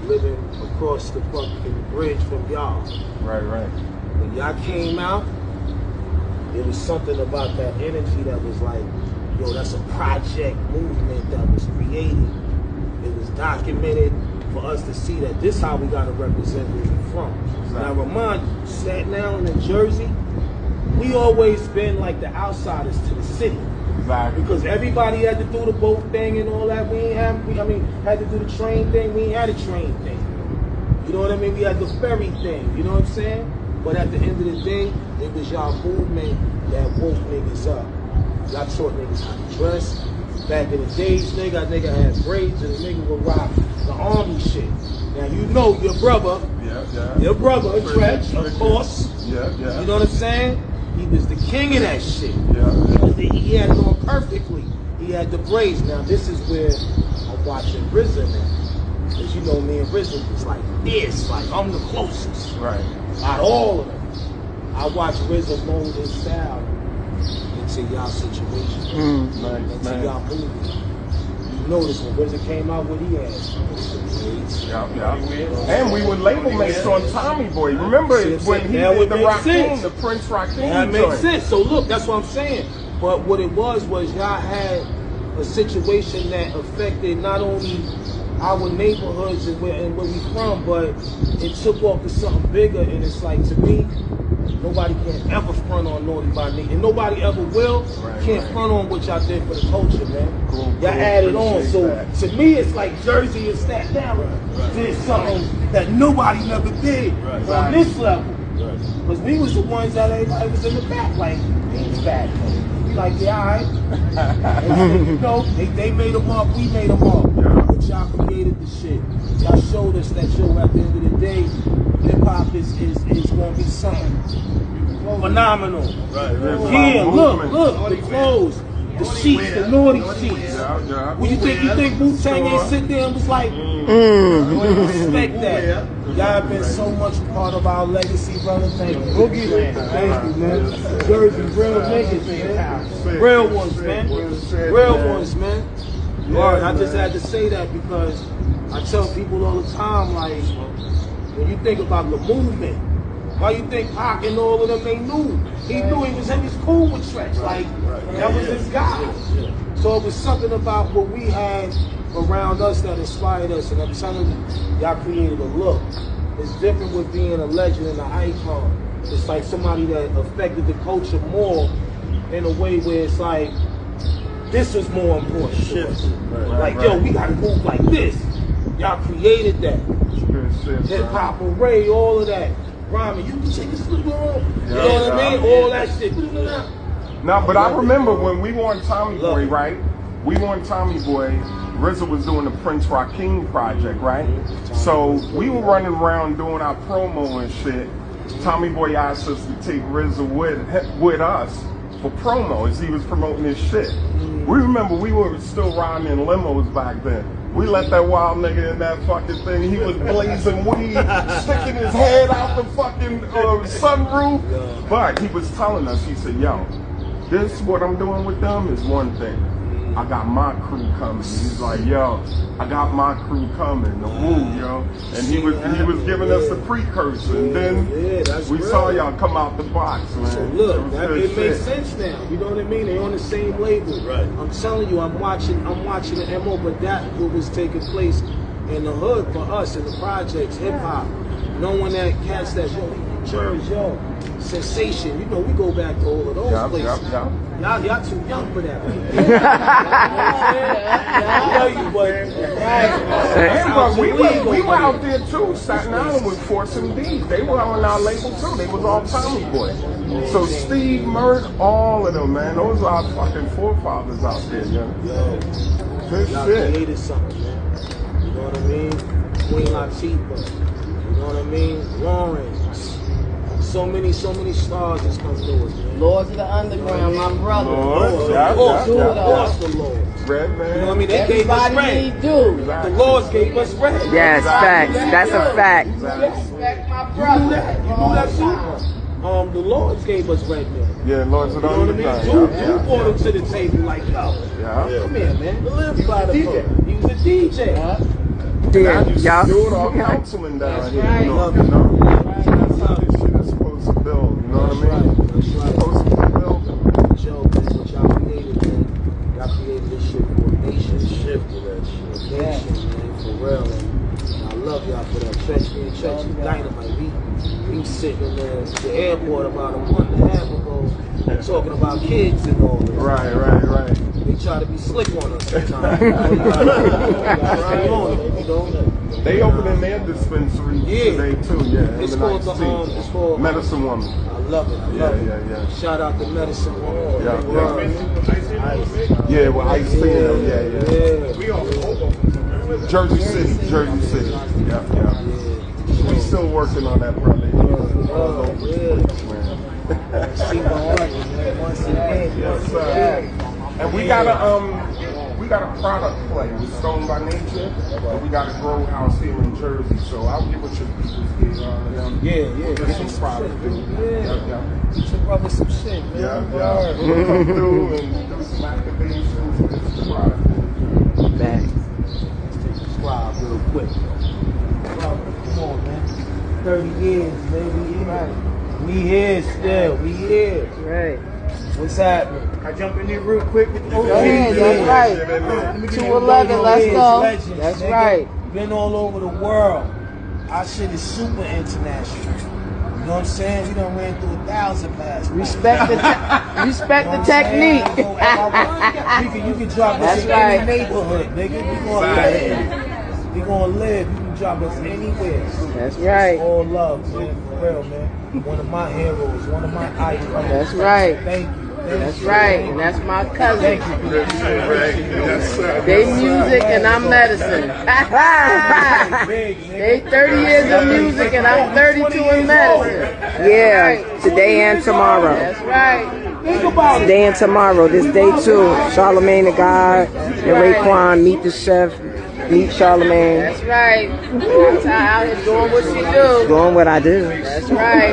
living across the fucking bridge from y'all. Right, right. When y'all came out, it was something about that energy that was like, yo, that's a project movement that was created. It was documented for us to see that this how we gotta represent where we from. Exactly. Now Ramon, Staten Island and Jersey, we always been like the outsiders to the city. Exactly. Because everybody had to do the boat thing and all that. We ain't have, had to do the train thing. We ain't had a train thing. You know what I mean? We had the ferry thing. You know what I'm saying? But at the end of the day, it was y'all movement that woke niggas up. Y'all taught niggas how to dress. Back in the days, nigga had braids and a nigga would rock the army shit. Now you know your brother, your brother, Tretch, of course. Yeah. You know what I'm saying? He was the king of that shit. Yeah. He had it on perfectly. He had the braids. Now this is where I'm watching RZA now. Because you know me and RZA was like this, like I'm the closest. Right. Out of all of them. I watch RZA mold his style into y'all situation. Into y'all movie. You notice when RZA came out, what he had? And we were label mates on Tommy Boy. Remember when he did the Raekwon, the Prince Raekwon? That makes sense. So look, that's what I'm saying. But what it was y'all had a situation that affected not only our neighborhoods and where we from, but it took off to something bigger. And it's like, to me, nobody can ever front on Naughty by Nature, and nobody ever will. Can't front on what y'all did for the culture, man. Y'all added on. So to me, it's like Jersey and Staten Island did something that nobody never did on this level. Because we was the ones that everybody was in the back, like, he's back. We like, yeah, all right. And, you know, they made them up, we made them up. But y'all created the shit. Y'all showed us that, yo, at the end of the day, hip-hop is going to be something phenomenal. Here, look, the clothes, the sheets, the naughty sheets. When you think Wu-Tang ain't sit there and was like, respect that. Y'all been so much part of our legacy, brother. Thank you. Boogie Land. Thank you, man. Jersey, real niggas, man. Real ones, man. Real ones, man. Alright, I just had to say that because I tell people all the time, like, when you think about the movement, why you think Pac and all of them, they knew? He knew he was cool with Tretch. Like, that was his guy. So it was something about what we had around us that inspired us. And I'm telling you, y'all created a look. It's different with being a legend and an icon. It's like somebody that affected the culture more in a way where it's like, this was more important to us. Like, yo, we gotta move like this. Y'all created that. Hip-hop array, all of that. Rhyming, you can take this little on. You know what I mean? All that shit. Now, but I remember when we were on Tommy Boy, right? We were on Tommy Boy. RZA was doing the Prince Raekwon project, right? So we were running around doing our promo and shit. Tommy Boy asked us to take RZA with us for promo as he was promoting his shit. We remember we were still riding in limos back then. We let that wild nigga in that fucking thing. He was blazing weed, sticking his head out the fucking sunroof. But he was telling us, he said, yo, this what I'm doing with them is one thing. I got my crew coming. He's like, yo, I got my crew coming. The woo, yo. And he was giving us the precursor. And then we saw y'all come out the box, man. So look, it makes sense now. You know what I mean? They're on the same label. Right. I'm telling you, I'm watching the MO, but that what was taking place in the hood for us in the projects, hip hop. Knowing that cats that Jersey, Sensation, you know, we go back to all of those places. Y'all too young for that. We were out there too. Staten Island was Force MD. They were on our label too. They was all Tommy Boy. So Steve, Mert, all of them, man. Those are our fucking forefathers out there, yo. Good y'all shit. Created something, man. You know what I mean? Queen Latifah. You know what I mean? Lawrence. So many stars that's come through us, man. Lords of the Underground, my brother. Lords, the Lords. Red, man. You know what I mean? They gave us red. The Lords gave us red. Yes, facts. That's a fact. Respect my brother. You knew that too? The Lords gave us red, man. Yeah, Lords of the Underground. Dude brought him to the table like, yo, come here, man. He was a DJ. Yeah, I used y'all. to do it all counseling down here. right. You know, that's how this shit is supposed to build. You know what I mean? That's right. It's supposed to be building. Joe, man, what y'all created, man. Y'all created this shit for a nation. Shift to that shit. A nation, man, for real. And I love y'all for that. Trench me and Trench is dynamite. We sitting in the airport about a month and a half ago talking about kids and all that. Right. They try to be slick on us sometimes. Stay on it, you know. They opening their dispensary today too. Yeah, It's M&IC. called the it's called Medicine Woman. I love it. I love it. Yeah. Shout out to Medicine Woman. Yeah. Ice. Yeah, with Ice T and them. Yeah. We all hope. Jersey City. Yeah. We still working on that, brother. All over the place, man. See my heart, man. Once again. Yes, sir. And we got a product play with Stone by Nature, and we got a grow house here in Jersey. So I'll get with your people's here. Yeah. Get some product, dude. Yeah. Get your brother some shit, man. Yeah. We'll come through and do some activations and get some product. Back. Subscribe real quick. Come on, man. 30 years, man. We here still. We here. Right. What's happening? I jump in here real quick with the OG. Yeah, that's right. 211, let's go. Legends, That's nigga. right. Been all over the world. Our shit is super international. You know what I'm saying? We done ran through 1,000 passports. Respect the technique. You can drop us That's in right. any neighborhood, nigga. We gonna live. We gonna live. You can drop us anywhere. That's right. All love, man. For real, man. One of my heroes. One of my icons. That's right. Thank you. That's right. And that's my cousin. Yes, sir. They music and I'm medicine. They 30 years of music and I'm 32 in medicine. Yeah, today and tomorrow. That's right. Think about it. Today and tomorrow. This day too. Charlemagne the God and Raekwon. Meet the chef. Meet Charlemagne. That's right. That's how out here doing what she do. Doing what I do. That's right.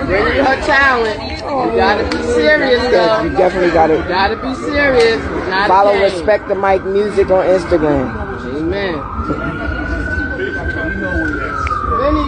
Bringing her talent. You gotta be serious though. You definitely got You to gotta be serious. It's not follow a game. Respect the Mic Music on Instagram. Amen. You know what it is. Vinny,